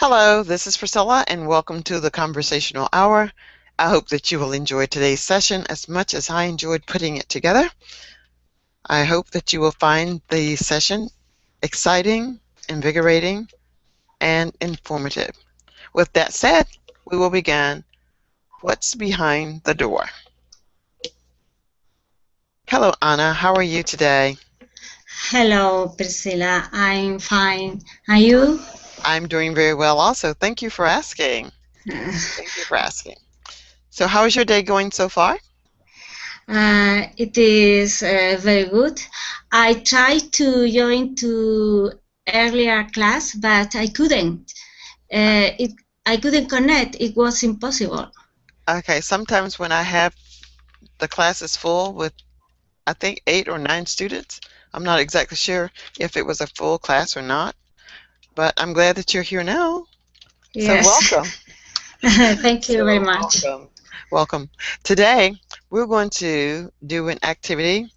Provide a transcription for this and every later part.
Hello, this is Priscilla, and welcome to the Conversational Hour. I hope that you will enjoy today's session as much as I enjoyed putting it together. I hope that you will find the session exciting, invigorating, and informative. With that said, we will begin. What's behind the door? Hello, Anna. How are you today? Hello, Priscilla. I'm fine. Are you? I'm doing very well also. Thank you for asking. Thank you for asking. So how is your day going so far? It is very good. I tried to join to earlier class, but I couldn't. I couldn't connect. It was impossible. Okay, sometimes when I have the class is full with I think 8 or 9 students. I'm not exactly sure if it was a full class or not, but I'm glad that you're here now. So Yes. welcome. Thank you very So much. welcome. Welcome. Today, we're going to do an activity,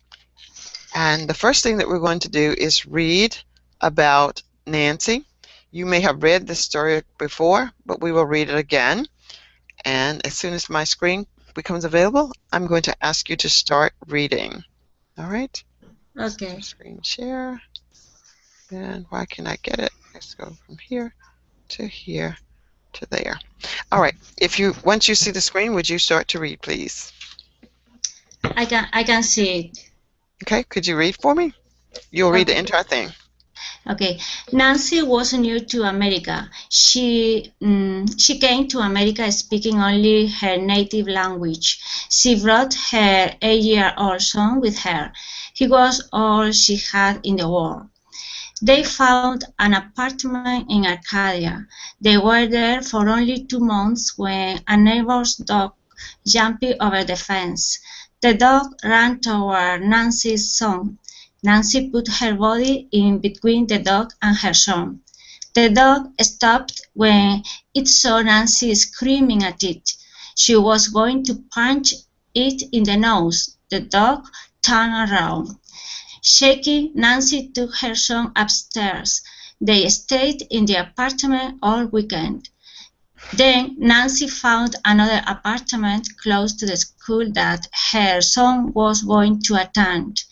and the first thing that we're going to do is read about Nancy. You may have read this story before, but we will read it again. And as soon as my screen becomes available, I'm going to ask you to start reading. All right? Okay. Screen share. And why can I get it? Let's go from here to there. All right. Once you see the screen, would you start to read, please? I can see it. Okay. Could you read for me? You'll read the Okay. entire thing. Okay, Nancy was new to America. She came to America speaking only her native language. She brought her 8-year-old son with her. He was all she had in the world. They found an apartment in Arcadia. They were there for only 2 months when a neighbor's dog jumped over the fence. The dog ran toward Nancy's son. Nancy put her body in between the dog and her son. The dog stopped when it saw Nancy screaming at it. She was going to punch it in the nose. The dog turned around. Shaking, Nancy took her son upstairs. They stayed in the apartment all weekend. Then Nancy found another apartment close to the school that her son was going to attend.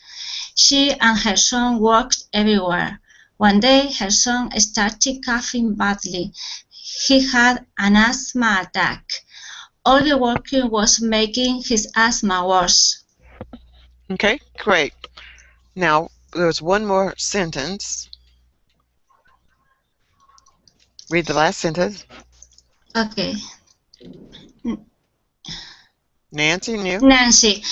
She and her son walked everywhere. One day her son started coughing badly. He had an asthma attack. All the walking was making his asthma worse. Okay. Great. Now, there's one more sentence. Read the last sentence. Okay. Nancy knew. Nancy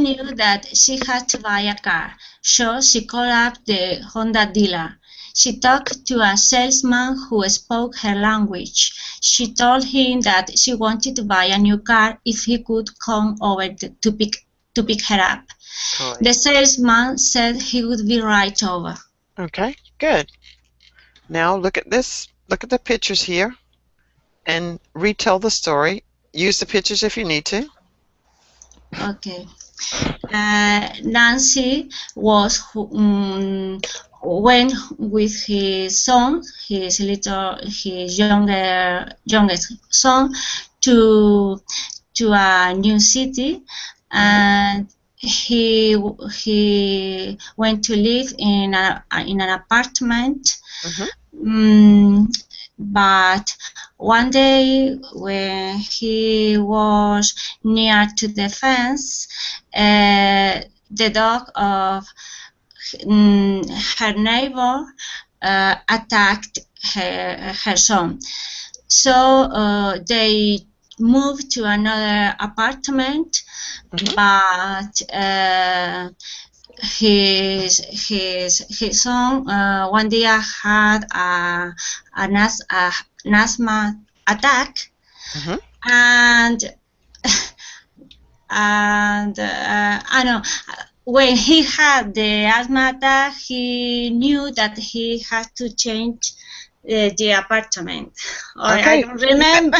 knew that she had to buy a car, so she called up the Honda dealer. She talked to a salesman who spoke her language. She told him that she wanted to buy a new car if he could come over to pick her up. Correct. The salesman said he would be right over. Okay. Good. Now look at this. Look at the pictures here, and retell the story. Use the pictures if you need to. Okay. Nancy was went with his son, his youngest son, to a new city, and he went to live in an apartment. But one day when he was near to the fence, the dog of her neighbor attacked her son. So they moved to another apartment, but his son one day had an asthma attack, and I know when he had the asthma attack, he knew that he had to change the apartment. I don't remember.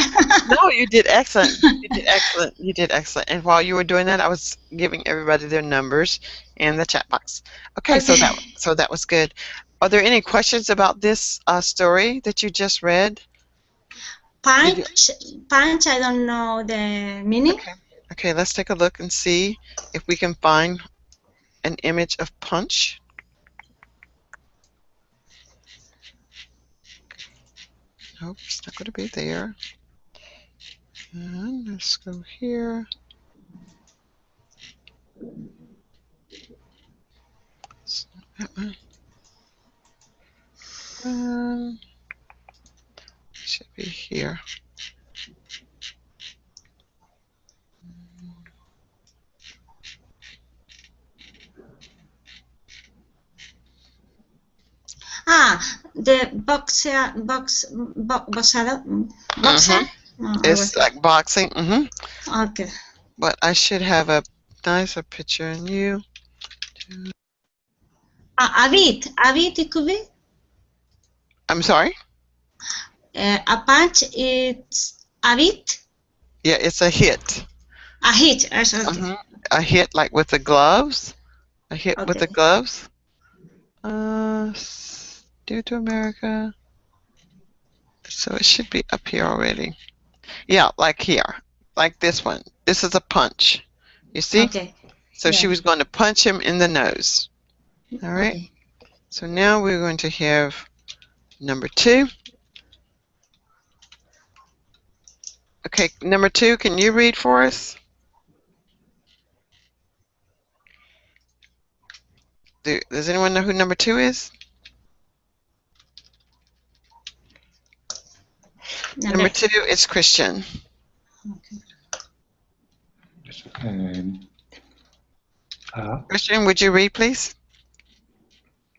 No, you did excellent. You did excellent. You did excellent. And while you were doing that, I was giving everybody their numbers in the chat box. Okay, so that was good. Are there any questions about this story that you just read? Punch, punch, I don't know the meaning. Okay, let's take a look and see if we can find an image of punch. Nope, it's not going to be there. And let's go here. It's not that one. Should be here. The boxer. Oh, It's like boxing. Okay. But I should have a nicer picture in you. A beat it could be. I'm sorry? A punch, it's a beat. Yeah, it's a hit. A hit. Okay. A hit like with the gloves. A hit with the Okay. gloves. Due to America. So it should be up here already. Yeah, like here. Like this one. This is a punch. You see? Okay. So she Yeah. was going to punch him in the nose. All right. Okay. So now we're going to have number 2. Okay, number 2, can you read for us? Does anyone know who number 2 is? Number 2 is Christian. Christian, would you read, please?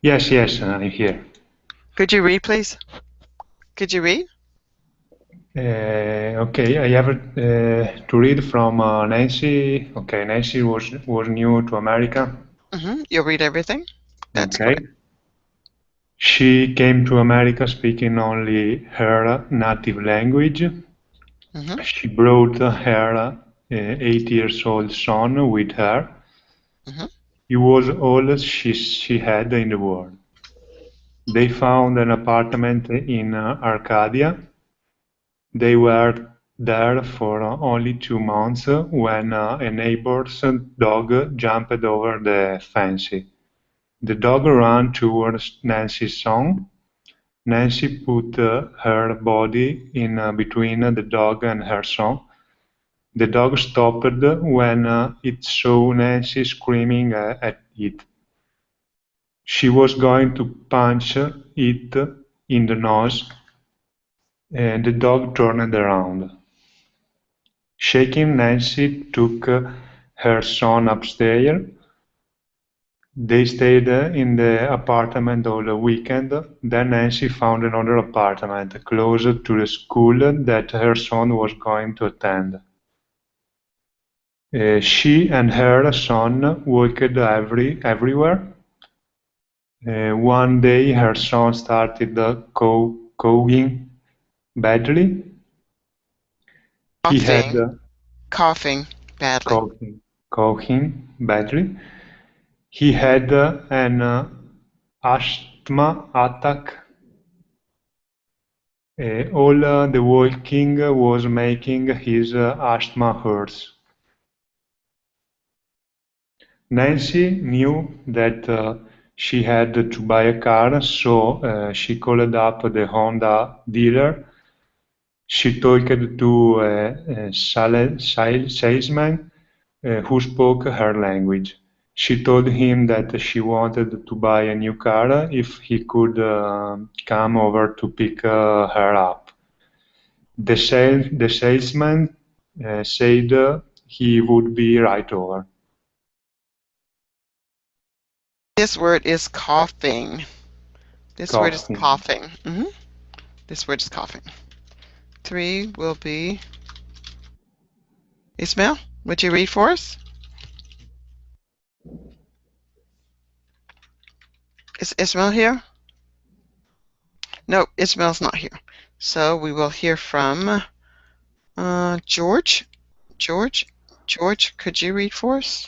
Yes, I'm here. Could you read, please? Could you read? Okay, I have to read from Nancy. Okay, Nancy was new to America. You'll read everything. That's okay. correct. She came to America speaking only her native language. She brought her 8-year-old son with her. He was all she had in the world. They found an apartment in Arcadia. They were there for only 2 months when a neighbor's dog jumped over the fence. The dog ran towards Nancy's son. Nancy put her body in between the dog and her son. The dog stopped when it saw Nancy screaming at it. She was going to punch it in the nose, and the dog turned around. Shaking, Nancy took her son upstairs. They stayed in the apartment all the weekend. Then Nancy found another apartment closer to the school that her son was going to attend. She and her son walked everywhere. One day her son started coughing badly. He had coughing badly. Coughing badly. He had an asthma attack. All the walking was making his asthma worse. Nancy knew that she had to buy a car, so she called up the Honda dealer. She talked to a salesman who spoke her language. She told him that she wanted to buy a new car if he could come over to pick her up. The salesman said he would be right over. This word is coughing. This word is coughing. This word is coughing. 3 will be Ismail. Would you read for us? Is Ismail here? No, Ismail's not here. So we will hear from George. George, could you read for us?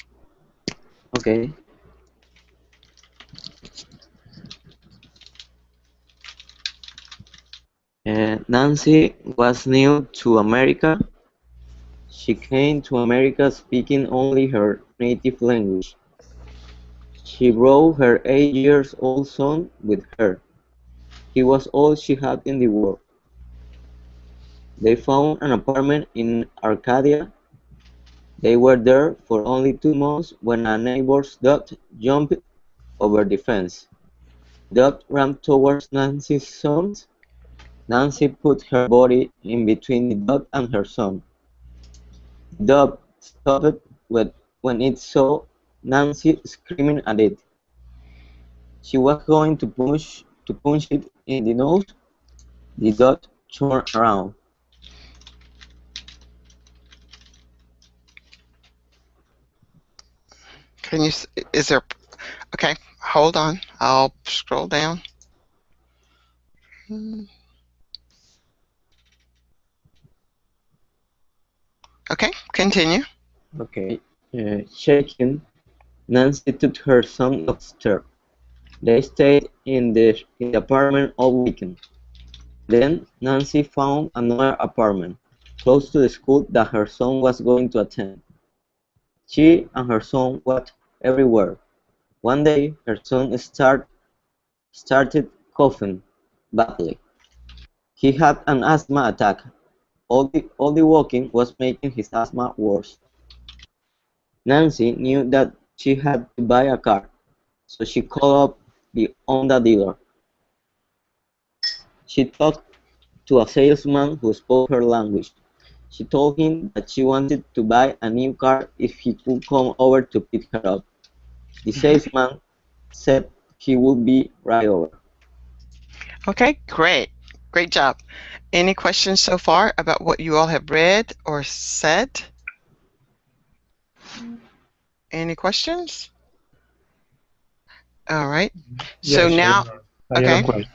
Okay. Nancy was new to America. She came to America speaking only her native language. She brought her 8-year-old son with her. He was all she had in the world. They found an apartment in Arcadia. They were there for only 2 months when a neighbor's dog jumped over the fence. The dog ran towards Nancy's son. Nancy put her body in between the dog and her son. The dog stopped when it saw Nancy screaming at it. She was going to punch it in the nose. The dog turned around. Can you, is there, okay, hold on. I'll scroll down. Okay, continue. Okay. Shaking, Nancy took her son upstairs. They stayed in the apartment all weekend. Then Nancy found another apartment, close to the school that her son was going to attend. She and her son walked everywhere. One day, her son started coughing badly. He had an asthma attack. All the walking was making his asthma worse. Nancy knew that she had to buy a car, so she called up the Honda dealer. She talked to a salesman who spoke her language. She told him that she wanted to buy a new car if he could come over to pick her up. The salesman said he would be right over. Okay, great. Great job. Any questions so far about what you all have read or said? Any questions? All right. So Yes, now, I have a question.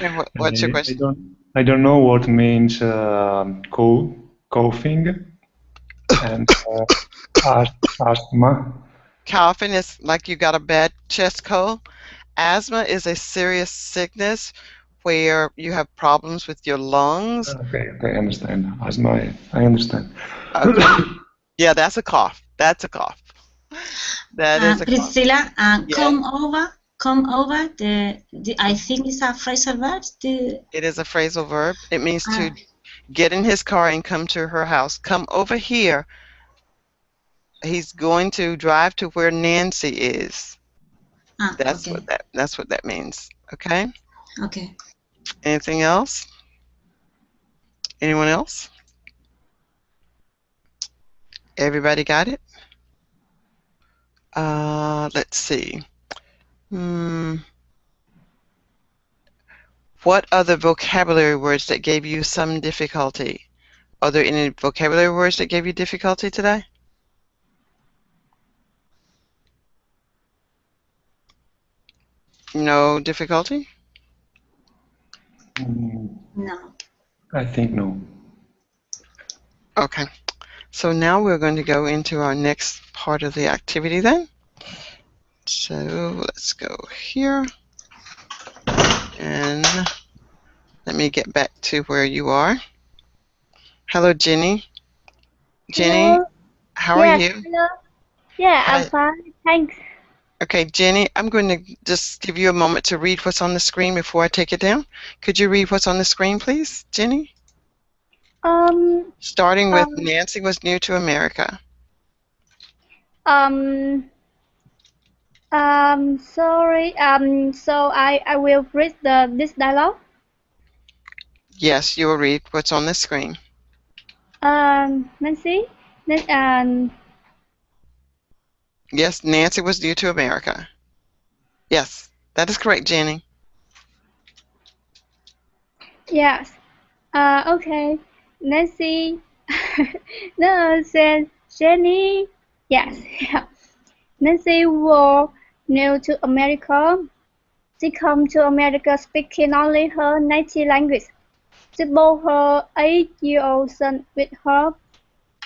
Yeah, what's your question? I don't know what means coughing and asthma. Coughing is like you got a bad chest cold. Asthma is a serious sickness where you have problems with your lungs. Okay, I understand. Asthma, I understand. Okay. Yeah, that's a cough. That's a cough. That is a Priscilla, cough. come over. I think it's a phrasal verb. It is a phrasal verb. It means to get in his car and come to her house. Come over here. He's going to drive to where Nancy is. That's okay. what that means. Okay. Okay. Anything else? Anyone else? Everybody got it? Let's see. What other vocabulary words that gave you some difficulty? Are there any vocabulary words that gave you difficulty today? No difficulty? No. I think no. Okay. So now we're going to go into our next part of the activity then. So let's go here. And let me get back to where you are. Hello, Jenny. Jenny, hello. How are you? Hello. Yeah, Hi. I'm fine. Thanks. Okay, Jenny, I'm going to just give you a moment to read what's on the screen before I take it down. Could you read what's on the screen, please, Jenny? Starting with Nancy was new to America. Sorry. So I will read this dialogue. Yes, you will read what's on the screen. Nancy. Yes, Nancy was new to America. Yes, that is correct, Jenny. Yes. Okay. Nancy. No, said Jenny. Yes. Nancy was new to America. She came to America speaking only her native language. She brought her 8-year-old son with her.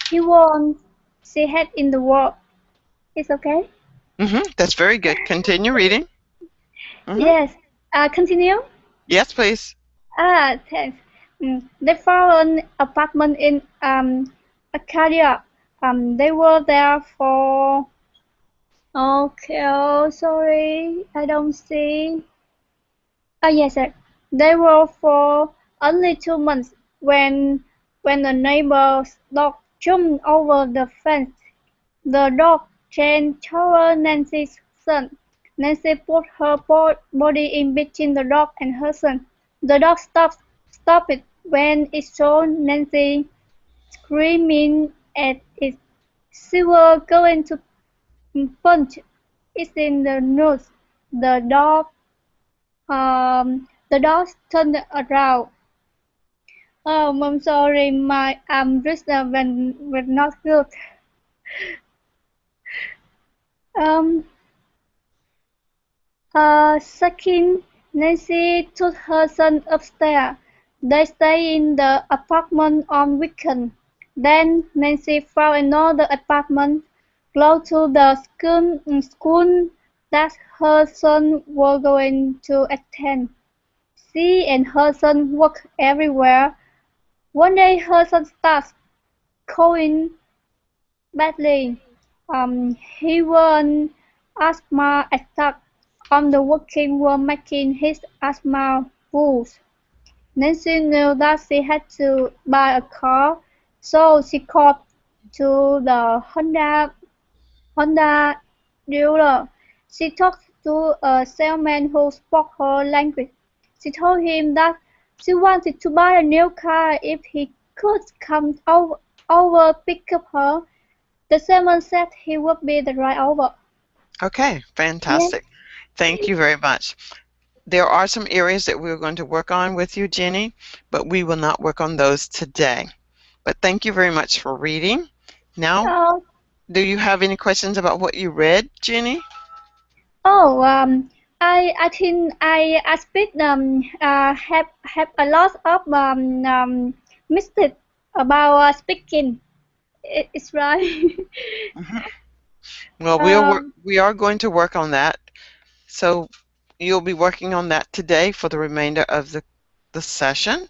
He won. She had in the world. It's okay? That's very good. Continue reading. Yes. Continue? Yes, please. Thanks. They found an apartment in Arcadia. They were there for. Okay, oh, sorry, I don't see. Oh, yes, sir. They were for only 2 months when a neighbor's dog jumped over the fence. The dog ran toward Nancy's son. Nancy put her body in between the dog and her son. The dog stopped when it saw Nancy screaming at it. She was going to punch it in the nose. The dog the dog turned around. Oh, I'm sorry, my wrist were not good. Um, Second, Nancy took her son upstairs. They stayed in the apartment on weekends. Then Nancy found another apartment close to the school that her son was going to attend. She and her son worked everywhere. One day her son starts coughing badly. He was an asthma attack on the working were making his asthma worse. Nancy knew that she had to buy a car, so she called to the Honda dealer. She talked to a salesman who spoke her language. She told him that she wanted to buy a new car if he could come over pick up her. The salesman said he would be right over. Okay, fantastic. Thank you very much. There are some areas that we're going to work on with you, Jenny, but we will not work on those today. But thank you very much for reading. Now, do you have any questions about what you read, Jenny? I think I speak have a lot of mistake about speaking. It's right. Well, we are going to work on that. So you'll be working on that today for the remainder of the session.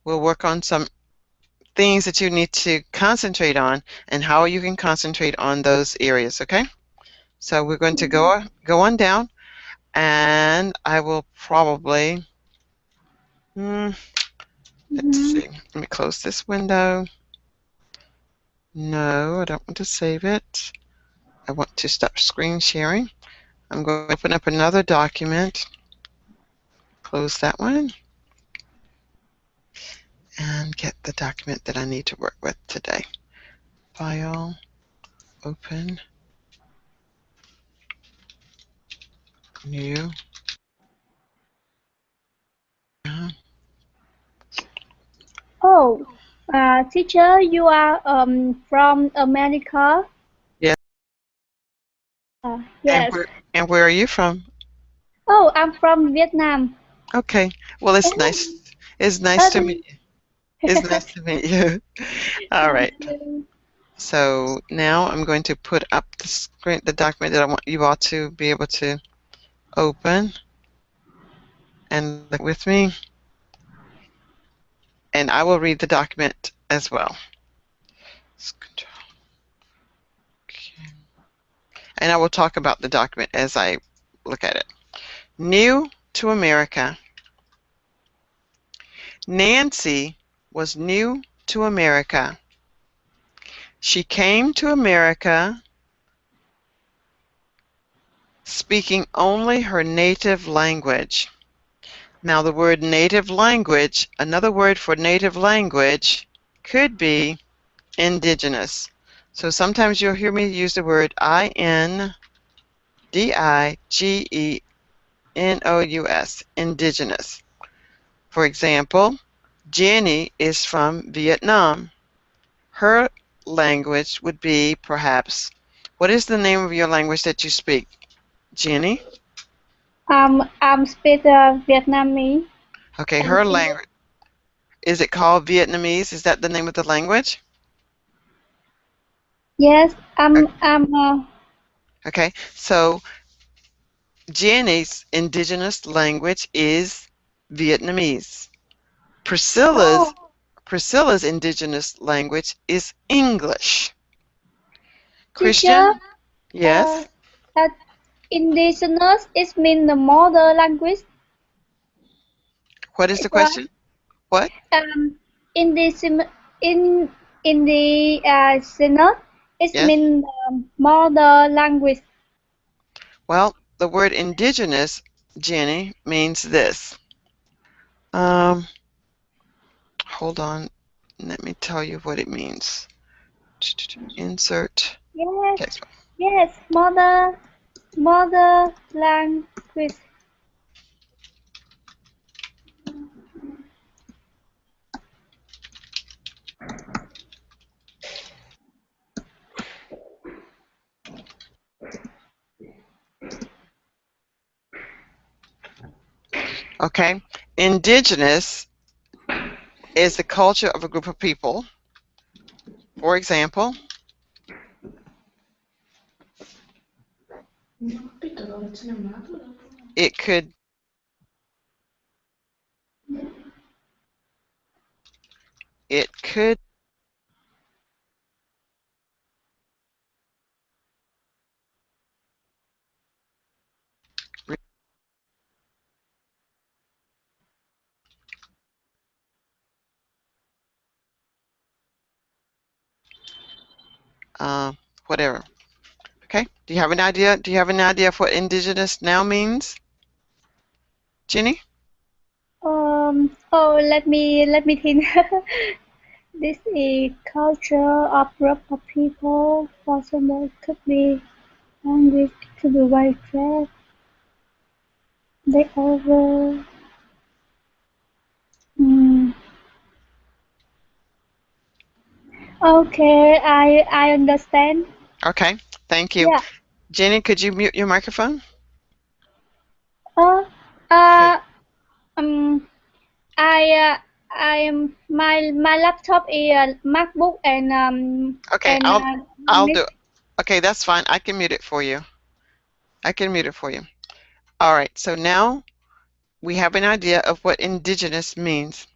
We'll work on some things that you need to concentrate on and how you can concentrate on those areas, okay? So we're going to go on down, and I will probably, let's see, let me close this window. No, I don't want to save it. I want to stop screen sharing. I'm going to open up another document, close that one, and get the document that I need to work with today. File, open, new. Teacher, you are from America? Yes. Yes. And where are you from? Oh, I'm from Vietnam. Okay. Well, it's nice. It's nice to meet you. It's nice to meet you. All right. So now I'm going to put up the screen, the document that I want you all to be able to open and look with me. And I will read the document as well. Okay. And I will talk about the document as I look at it. New to America. Nancy was new to America. She came to America speaking only her native language. Now the word native language, another word for native language could be indigenous. So sometimes you'll hear me use the word indigenous, indigenous. For example, Jenny is from Vietnam. Her language would be perhaps, what is the name of your language that you speak, Jenny? I'm speak Vietnamese. Okay, her language, is it called Vietnamese? Is that the name of the language? Yes, Okay, so Jenny's indigenous language is Vietnamese. Priscilla's Oh, Priscilla's indigenous language is English. teacher, Christian? uh, Yes. uh, indigenous is mean the mother language, What is the right? question? What? Indigenous in the synod is Yes. mean the mother language. Well, the word indigenous, Jenny, means this. Hold on. Let me tell you what it means. Insert Yes, text. yes, mother language. Okay. Indigenous is the culture of a group of people. For example, it could it could whatever. Okay. Do you have an idea? Do you have an idea of what indigenous now means, Jenny? Oh, let me think. This is culture of group of people. For example, could be language, could be white dress. They over. Mm. Okay, I understand. Okay. Thank you. Yeah. Jenny, could you mute your microphone? Uh, Okay. uh, um, I am my laptop is a MacBook Okay. and I'll do it. Okay, that's fine. I can mute it for you. I can mute it for you. All right. So now we have an idea of what indigenous means.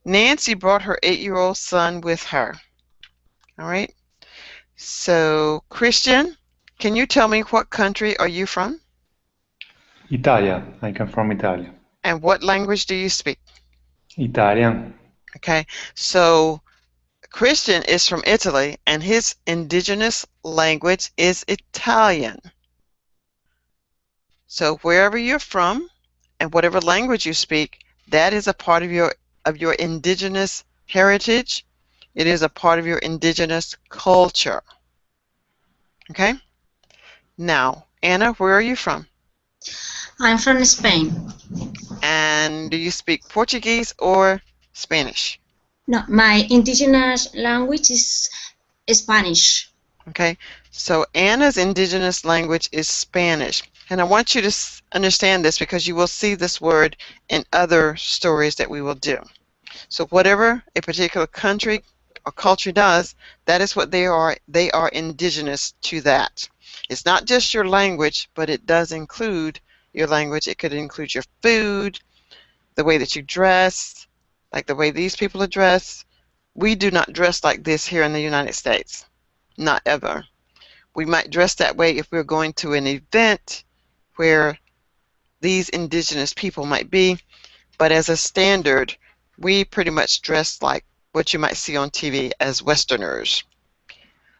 Nancy brought her 8-year-old son with her. All right. So, Christian, can you tell me what country are you from? Italia. I come from Italy. And what language do you speak? Italian. Okay. So, Christian is from Italy and his indigenous language is Italian. So, wherever you're from and whatever language you speak, that is a part of your indigenous heritage. It is a part of your indigenous culture. Okay? Now, Anna, where are you from? I'm from Spain. And do you speak Portuguese or Spanish? No, my indigenous language is Spanish. Okay, so Anna's indigenous language is Spanish. And I want you to understand this because you will see this word in other stories that we will do. So whatever a particular country or culture does, that is what they are. They are indigenous to that. It's not just your language, but it does include your language. It could include your food, the way that you dress, like the way these people are dressed. We do not dress like this here in the United States. Not ever. We might dress that way if we're going to an event where these indigenous people might be, but as a standard, we pretty much dress like what you might see on TV as Westerners.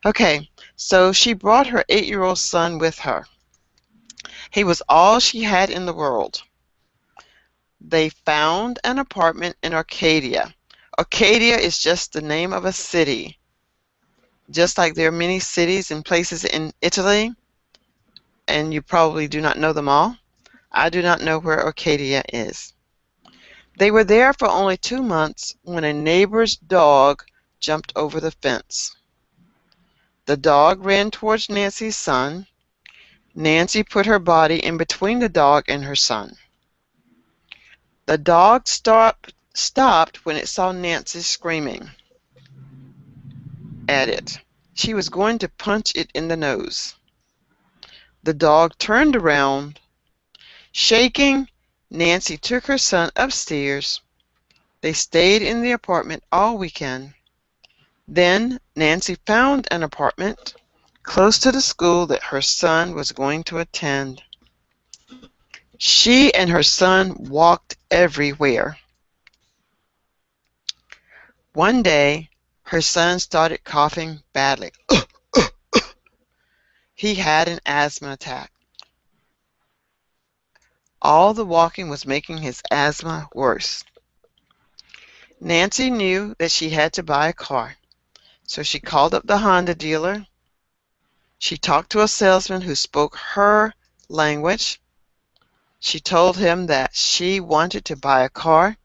Okay, so she brought her 8-year-old son with her. He was all she had in the world. They found an apartment in Arcadia. Arcadia is just the name of a city. Just like there are many cities and places in Italy, and you probably do not know them all, I do not know where Arcadia is. They were there for only 2 months when a neighbor's dog jumped over the fence. The dog ran towards Nancy's son. Nancy put her body in between the dog and her son. The dog stopped when it saw Nancy screaming at it. She was going to punch it in the nose. The dog turned around. Shaking, Nancy took her son upstairs, They stayed in the apartment all weekend. Then Nancy found an apartment close to the school that her son was going to attend. She and her son walked everywhere. One day, her son started coughing badly. He had an asthma attack. All the walking was making his asthma worse. Nancy knew that she had to buy a car, so she called up the Honda dealer. She talked to a salesman who spoke her language. She told him that she wanted to buy a car,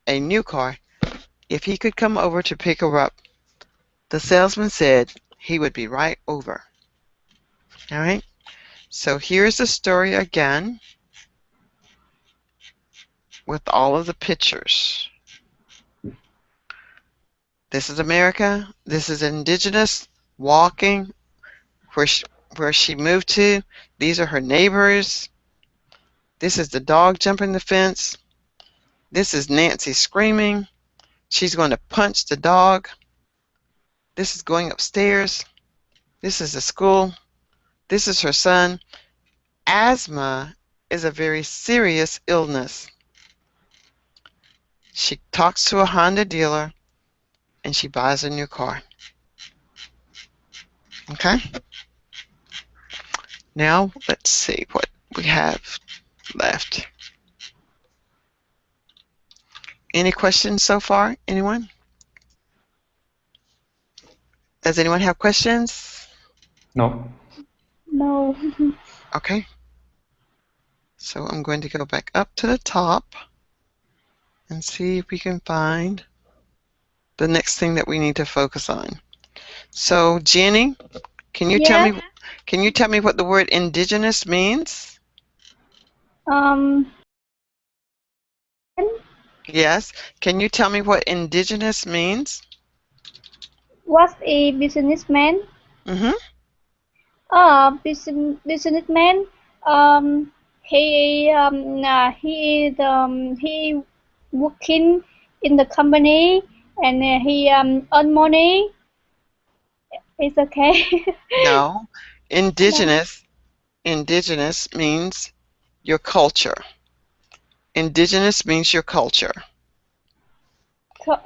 a new car, if he could come over to pick her up. The salesman said he would be right over. All right, so here's the story again with all of the pictures. This is America. This is indigenous walking where she moved to. These are her neighbors. This is the dog jumping the fence. This is Nancy screaming. She's going to punch the dog. This is going upstairs. This is the school. This is her son. Asthma is a very serious illness. She talks to a Honda dealer and she buys a new car. Okay? Now let's see what we have left. Any questions so far? Anyone? Does anyone have questions? No. No. Okay. So I'm going to go back up to the top and see if we can find the next thing that we need to focus on. So Jenny, can you tell me what the word indigenous means? Yes. Can you tell me what indigenous means? What's a businessman? Mm-hmm. Businessman. He working in the company and he earn money. It's okay. No. Indigenous means your culture. Indigenous means your culture. So,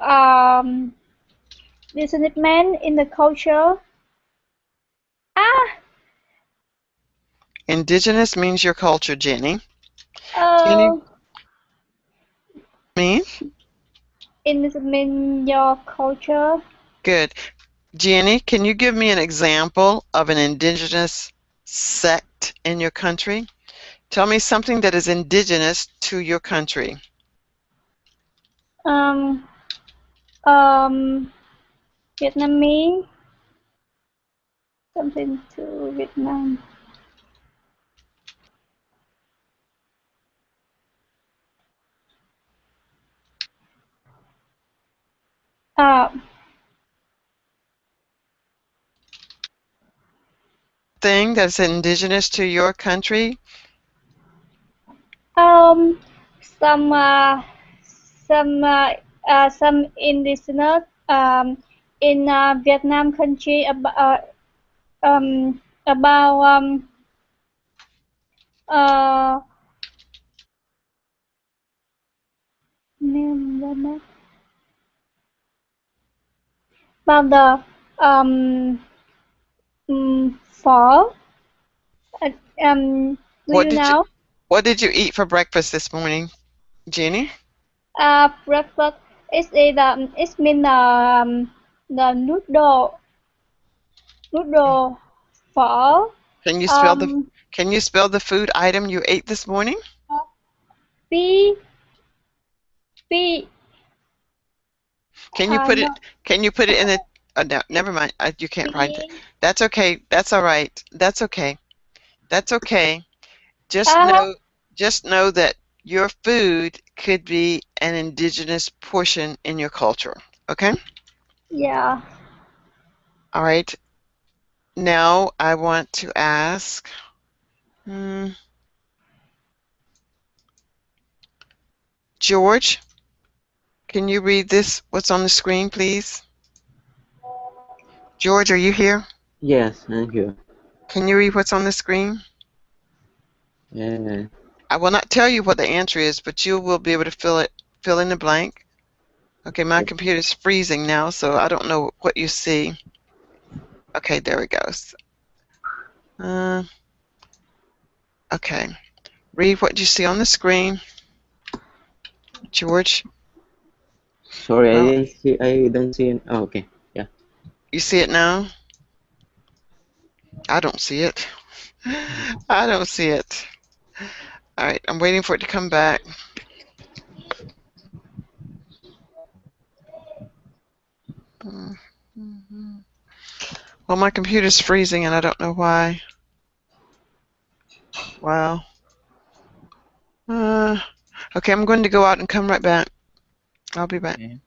businessman in the culture. Indigenous means your culture, Jenny. Jenny? Mean? It means your culture. Good. Jenny, can you give me an example of an indigenous sect in your country? Tell me something that is indigenous to your country. Vietnamese. Something to Vietnam. Thing that's indigenous to your country? Some indigenous in Vietnam country about the fall. What did you eat for breakfast this morning, Jenny? Breakfast is it mean the noodle fall. Can you spell the food item you ate this morning? B. Can you put it in the no, never mind. You can't write it. That's okay. That's all right. That's okay. That's okay. Just know that your food could be an indigenous portion in your culture. Okay? Yeah. All right. Now I want to ask George, Can you read this? What's on the screen, please? George, are you here? Yes, I'm here. Can you read what's on the screen? I will not tell you what the answer is, but you will be able to fill in the blank. Okay, my computer's freezing now, so I don't know what you see. Okay, there it goes. Okay, read what you see on the screen, George. Sorry, I don't see it. Oh, okay, yeah. You see it now? I don't see it. I don't see it. All right, I'm waiting for it to come back. Well, my computer's freezing and I don't know why. Wow. Okay, I'm going to go out and come right back. I'll be back. Okay.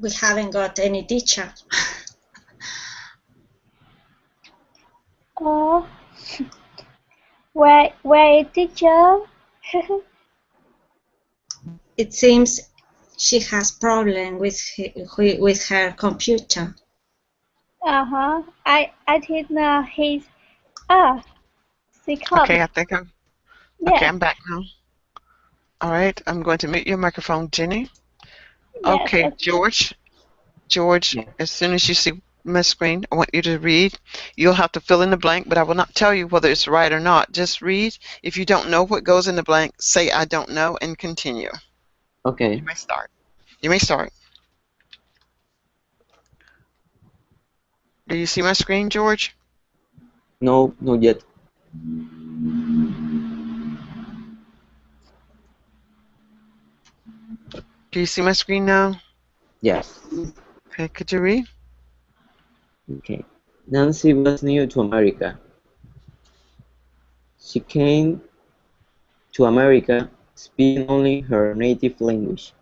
We haven't got any teacher. Oh, where teacher? It seems she has problem with her computer. I think he's she come. Okay, I think I'm. Yes. Okay, I'm back now. All right, I'm going to mute your microphone, Jenny. Yes, Okay, George. George, Yeah. as soon as you see my screen, I want you to read. You'll have to fill in the blank, but I will not tell you whether it's right or not. Just read. If you don't know what goes in the blank, say I don't know and continue. Okay. You may start. You may start. Do you see my screen, George? No, not yet. Do you see my screen now? Yes. Okay, could you read? Okay. Nancy was new to America. She came to America speaking only her native language.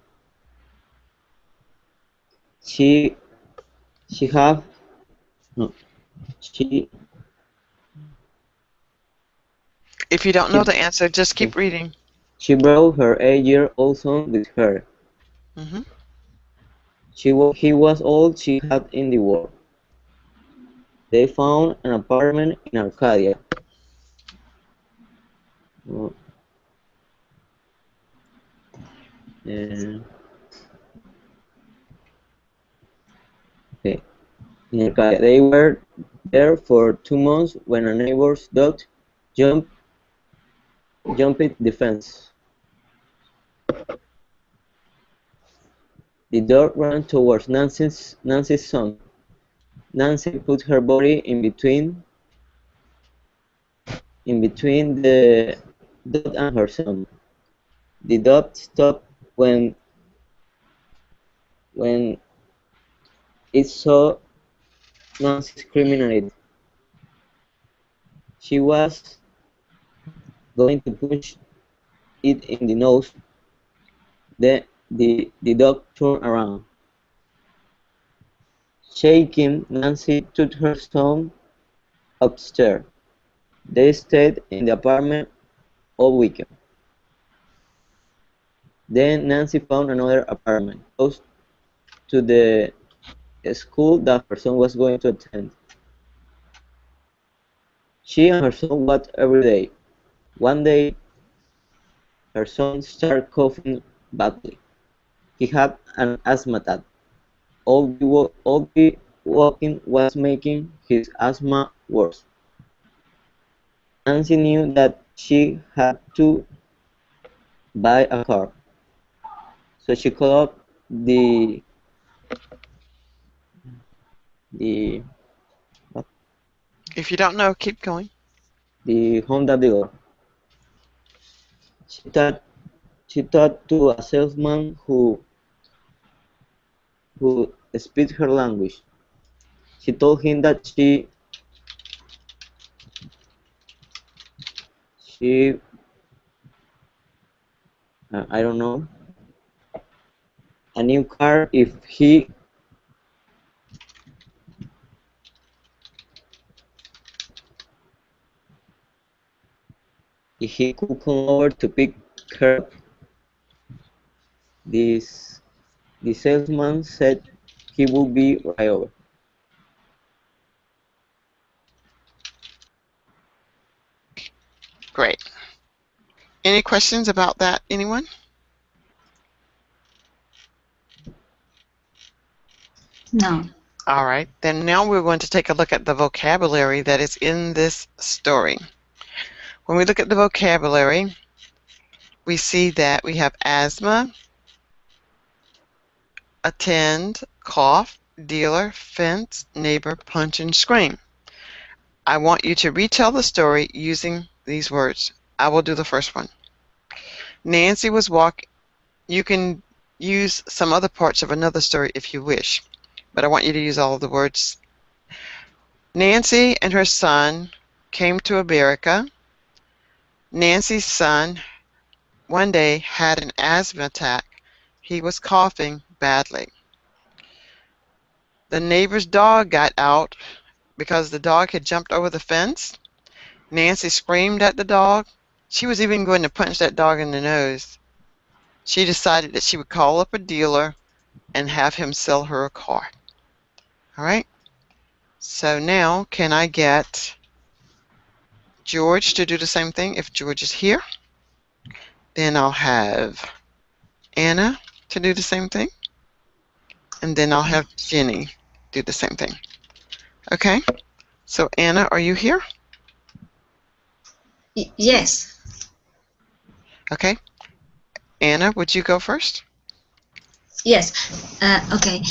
She have no she If you don't know the answer, just keep reading. She brought her 8-year-old son with her. Mm-hmm. He was all she had in the world. They found an apartment in Arcadia. Okay. In Arcadia. They were there for 2 months when a neighbor's dog jumped the fence. The dog ran towards Nancy's son. Nancy put her body in between the dog and her son. The dog stopped when it saw Nancy screaming at it. She was going to punch it in the nose. Then the dog turned around. Shaking, Nancy took her son upstairs. They stayed in the apartment all weekend. Then Nancy found another apartment close to the school that her son was going to attend. She and her son walked every day. One day, her son started coughing badly. He had an asthma attack. All the walking was making his asthma worse. Nancy knew that she had to buy a car, so she called up If you don't know, keep going. The Honda dealer. She talked to a salesman who speaks her language. She told him that I don't know, a new car if he could come over to pick her up. The salesman said he would be right over. Great. Any questions about that, anyone? No. All right, then now we're going to take a look at the vocabulary that is in this story. When we look at the vocabulary, we see that we have asthma, attend, cough, dealer, fence, neighbor, punch, and scream. I want you to retell the story using these words. I will do the first one. Nancy was walking. You can use some other parts of another story if you wish, but I want you to use all of the words. Nancy and her son came to America. Nancy's son one day had an asthma attack. He was coughing badly. The neighbor's dog got out because the dog had jumped over the fence. Nancy screamed at the dog. She was even going to punch that dog in the nose. She decided that she would call up a dealer and have him sell her a car. All right. So now, can I get George to do the same thing if George is here? Then I'll have Anna to do the same thing. And then I'll have Jenny do the same thing. Okay. So Anna, are you here? Yes. Okay. Anna, would you go first? Yes. Okay.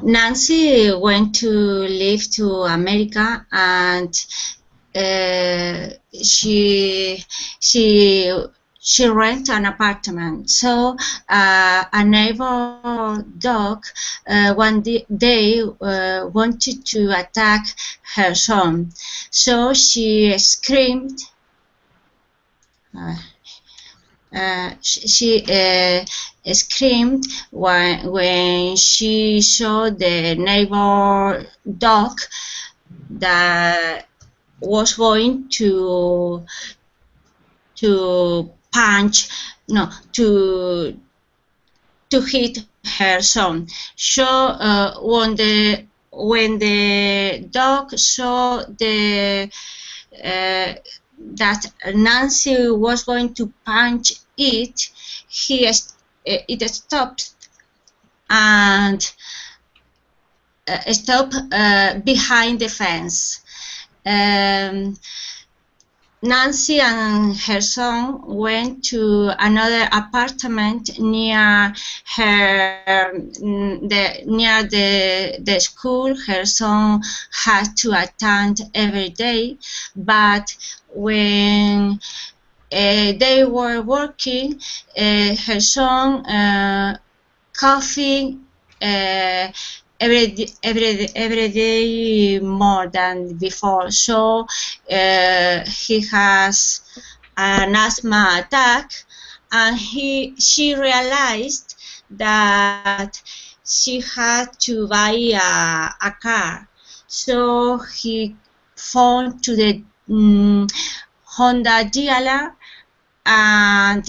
Nancy went to live to America, and she rent an apartment. So a neighbor dog one day wanted to attack her son. So she screamed. She screamed when she saw the neighbor dog that was going to hit her son. So when the dog saw that Nancy was going to punch it, it stopped and stopped behind the fence. Nancy and her son went to another apartment near the school her son had to attend every day. But when they were working, her son coughing every day more than before. So he has an asthma attack, and she realized that she had to buy a car. So he phoned to the Honda dealer and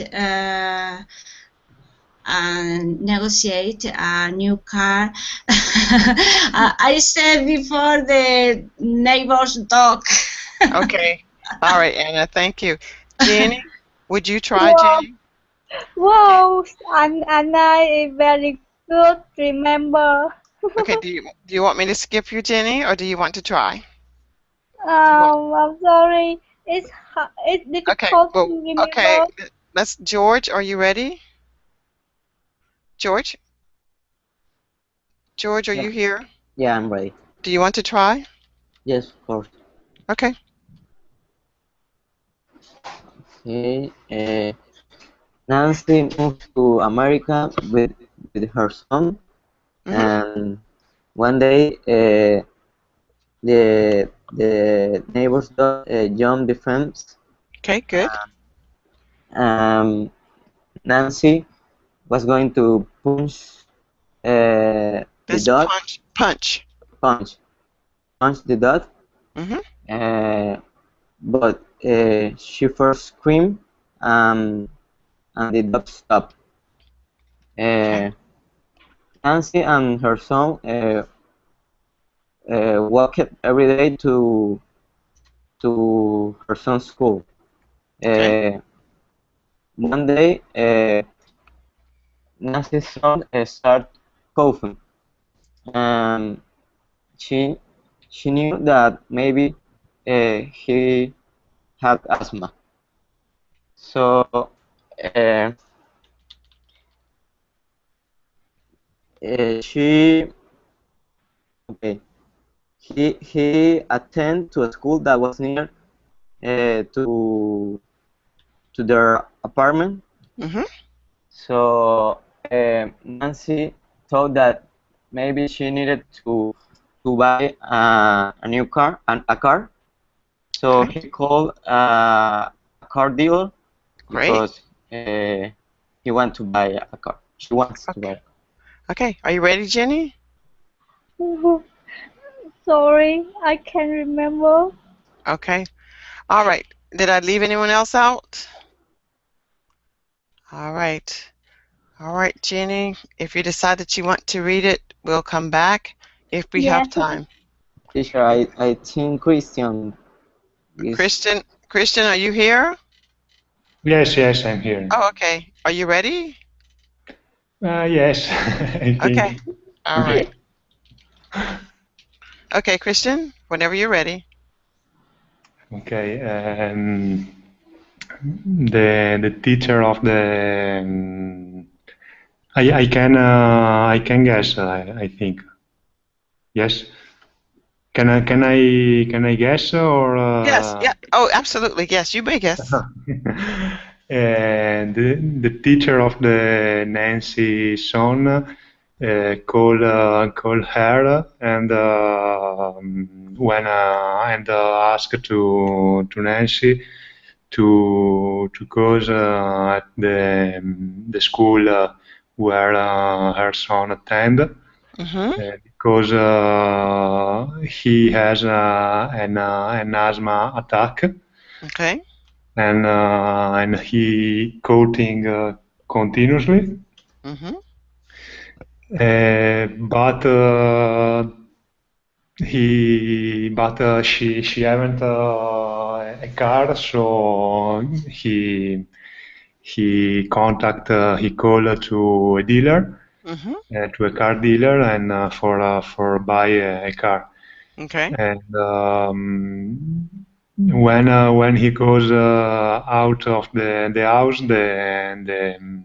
negotiate a new car. I said before the neighbor's dog. Okay. All right, Anna, thank you. Jenny, would you try, Jenny? Wow, Anna is very good remember. Okay, do you want me to skip you, Jenny, or do you want to try? I'm sorry. It's difficult to remember. Okay, let's. George, are you ready? George? George, are you here? Yeah, I'm ready. Do you want to try? Yes, of course. Okay. Okay. Nancy moved to America with her son, and one day the neighbor's dog jumped the fence. Okay, good. Nancy was going to punch the Let's dog, punch. punch the dog, but she first screamed, and the dog stopped. Nancy and her son walked every day to her son's school. One day, Nancy's son started coughing, and she knew that maybe he had asthma. So he attended to a school that was near to their apartment. So Nancy thought that maybe she needed to buy a new car, a car. So he called a car dealer because he wants to buy a car. She wants to buy a car. Okay, are you ready, Jenny? Sorry, I can't remember. Okay. All right. Did I leave anyone else out? All right. All right, Jenny. If you decide that you want to read it, we'll come back if we have time. Teacher, I think Christian is... Christian, are you here? Yes, I'm here. Oh, okay. Are you ready? Yes, I think. Okay. All right. Okay, Christian, whenever you're ready. Okay. The teacher of the I can guess. I think. Yes. Can I guess or? Yes. Yeah. Oh, absolutely. Yes, you may guess. And the teacher of the Nancy son call her and and ask to Nancy to go at the school where her son attend. Because he has an asthma attack. Okay. And he coughing continuously. But she haven't a car, so he called to a dealer. To a car dealer and for buy a car. Okay. And when he goes out of the house, the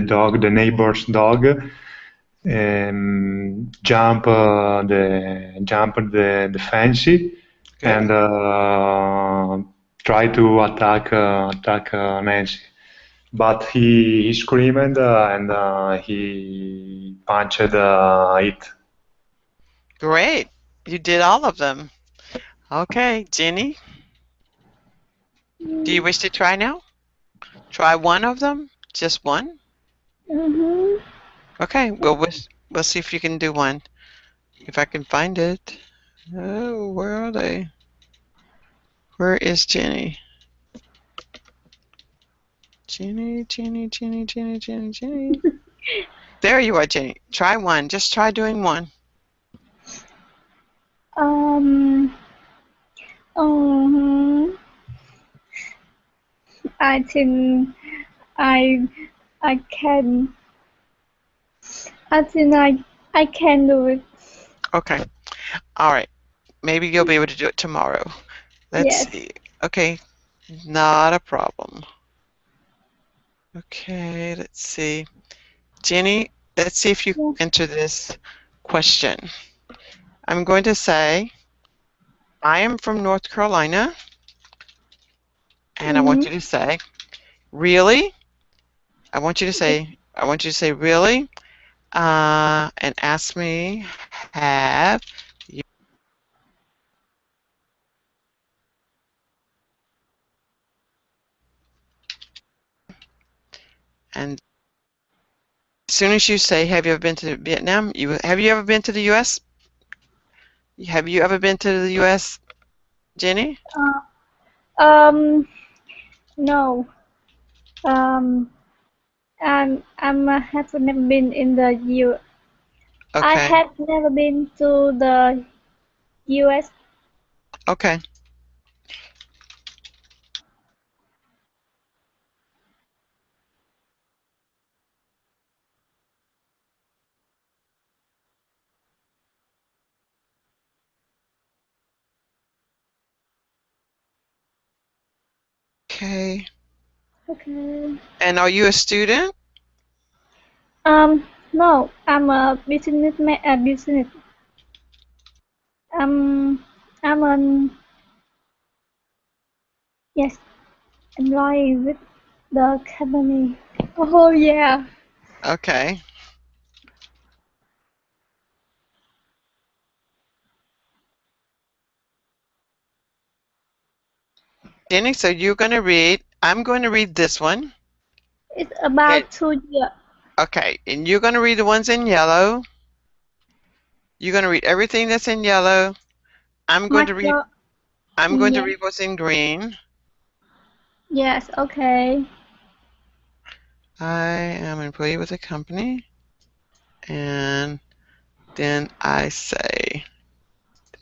dog, the neighbor's dog, jumped the fence and try to attack Nancy. But he screamed and he punched it. Great. You did all of them. Okay, Jenny. Do you wish to try now? Try one of them? Just one? Okay, well, we'll see if you can do one. If I can find it. Oh, where are they? Where is Jenny? Jenny. There you are, Jenny. Try one. Just try doing one. I think I can. I think I can do it. Okay. All right. Maybe you'll be able to do it tomorrow. Let's see. Okay. Not a problem. Okay, let's see. Jenny, let's see if you can enter this question. I'm going to say, I am from North Carolina, and I want you to say, really? I want you to say, really? And ask me, have you? And as soon as you say, have you ever been to Vietnam? Have you ever been to the U.S.? Have you ever been to the U.S., Jenny? No. Have never been in the U. Okay. I have never been to the U.S. Okay. Okay. Okay. And are you a student? No, I'm a businessman. Business. I'm an yes, employee with the company. Oh yeah. Okay. Jenny, so you're going to read, I'm going to read this one. It's about 2 years. Okay, and you're going to read the ones in yellow. You're going to read everything that's in yellow. I'm going to read what's in green. Yes, okay. I am an employee with a company. And then I say,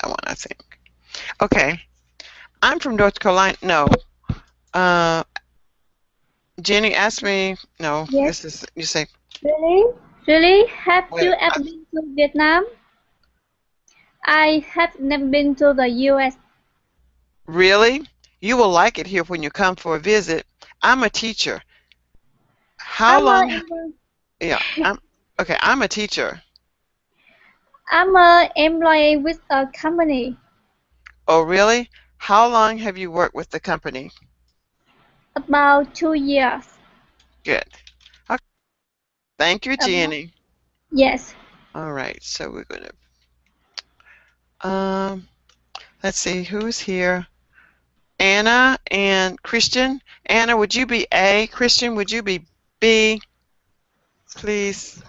I want to think. Okay. I'm from North Carolina. No. Jenny asked me, no, Yes. this is, you say. Really? Really? Have Wait, you ever been to Vietnam? I have never been to the U.S. Really? You will like it here when you come for a visit. I'm a teacher. How long? Yeah, I'm a teacher. I'm an employee with a company. Oh, really? How long have you worked with the company? About 2 years. Good. Okay. Thank you, Jenny. Yes. All right, so we're going to, let's see, who's here? Anna and Christian. Anna, would you be A? Christian, would you be B? Please.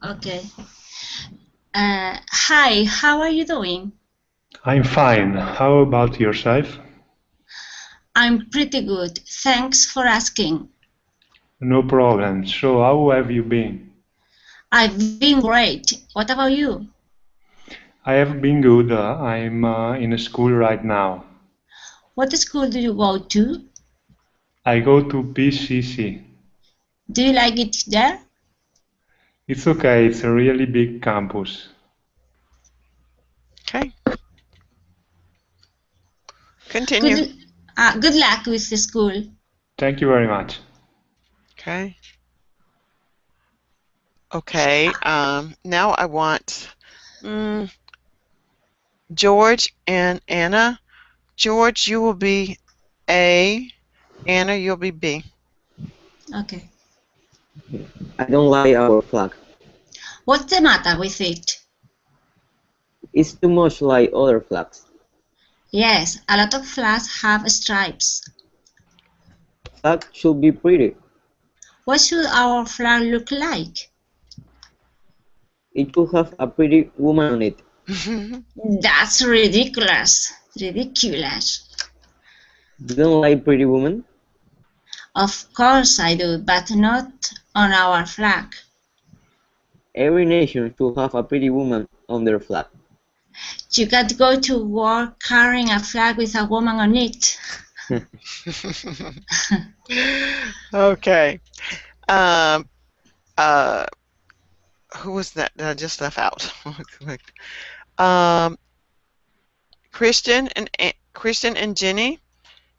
Okay. Hi, how are you doing? I'm fine. How about yourself? I'm pretty good. Thanks for asking. No problem. So, how have you been? I've been great. What about you? I have been good. I'm in a school right now. What school do you go to? I go to PCC. Do you like it there? It's okay. It's a really big campus. Okay. Continue. Good luck with the school. Thank you very much. Okay. Okay. Now I want George and Anna. George, you will be A. Anna, you'll be B. Okay. I don't like our flag. What's the matter with it? It's too much like other flags. Yes, a lot of flags have stripes. Flag should be pretty. What should our flag look like? It should have a pretty woman on it. That's ridiculous. Ridiculous. You don't like pretty women? Of course I do, but not on our flag. Every nation should have a pretty woman on their flag. You can't go to war carrying a flag with a woman on it. Okay. Who was that I just left out? Christian and Jenny.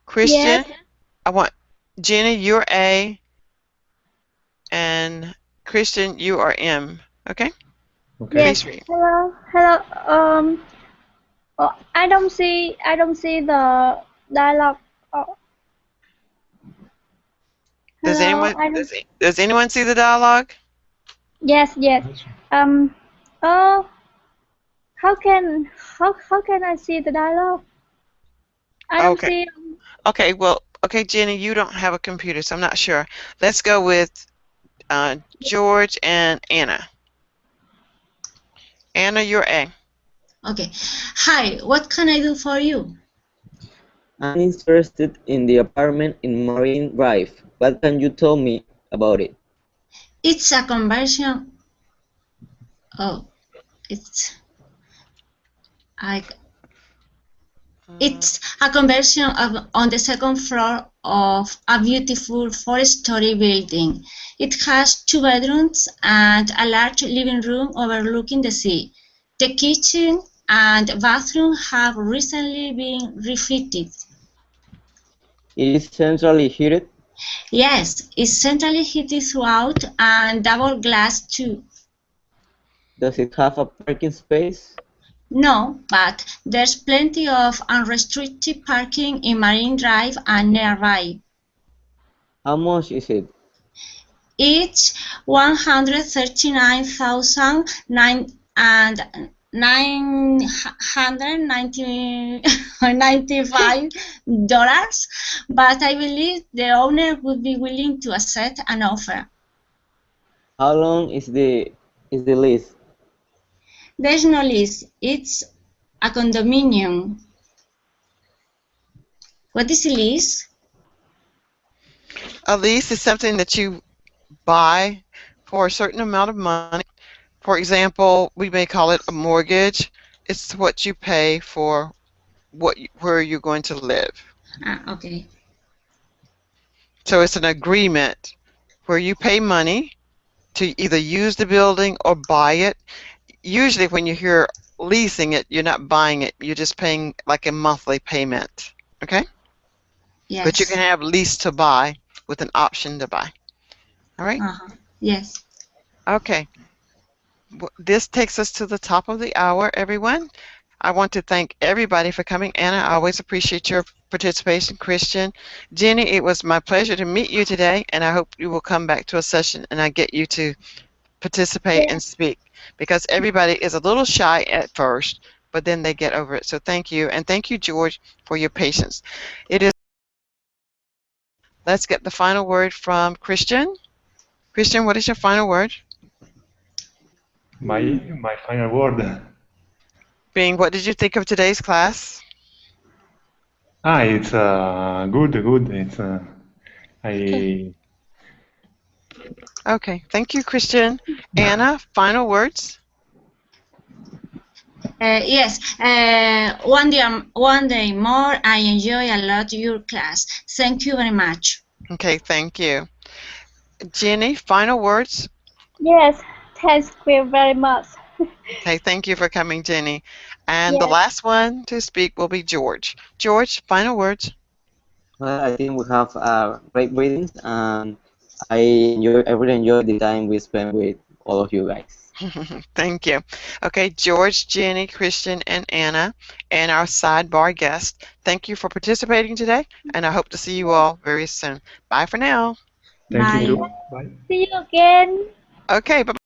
Christian, Yes. I want Jenny, you're A, and Christian, you are M. Okay? Okay. Yes. Please read. Hello. Oh, I don't see the dialogue. Oh, Does hello, anyone does anyone see the dialogue? Yes, yes. Oh, how can I see the dialogue? I don't Okay. see. Okay. Well, okay, Jenny, you don't have a computer, so I'm not sure. Let's go with George and Anna. Anna, you're A. Okay. Hi, what can I do for you? I'm interested in the apartment in Marine Drive. What can you tell me about it? It's a conversion. Oh, it's I. It's a conversion on the second floor of a beautiful four-story building. It has 2 bedrooms and a large living room overlooking the sea. The kitchen and bathroom have recently been refitted. It is centrally heated. Yes, it's centrally heated throughout and double glass too. Does it have a parking space? No, but there's plenty of unrestricted parking in Marine Drive and nearby. How much is it? It's $139,995, but I believe the owner would be willing to accept an offer. How long is the lease? There's no lease. It's a condominium. What is a lease? A lease is something that you buy for a certain amount of money. For example, we may call it a mortgage. It's what you pay for where you're going to live. Okay. So it's an agreement where you pay money to either use the building or buy it. Usually when you hear leasing it, you're not buying it. You're just paying like a monthly payment. Okay? Yes. But you can have lease to buy with an option to buy. All right? Yes. Okay. This takes us to the top of the hour, everyone. I want to thank everybody for coming. Anna, I always appreciate your participation. Christian, Jenny, it was my pleasure to meet you today, and I hope you will come back to a session and I get you to participate and speak, because everybody is a little shy at first, but then they get over it. So thank you, and thank you, George, for your patience. Let's get the final word from Christian. Christian, what is your final word? My final word. Being, what did you think of today's class? It's good. It's Okay, thank you, Christian. Anna, final words? Yes, one day more. I enjoy a lot your class. Thank you very much. Okay, thank you. Jenny, final words? Yes, thanks you very much. Okay, thank you for coming, Jenny. And the Yes. last one to speak will be George. George, final words? Well, I think we have great readings, and I really enjoyed the time we spent with all of you guys. Thank you. Okay, George, Jenny, Christian, and Anna, and our sidebar guest, thank you for participating today, and I hope to see you all very soon. Bye for now. thank Bye. you too. Bye. See you again. Okay, bye.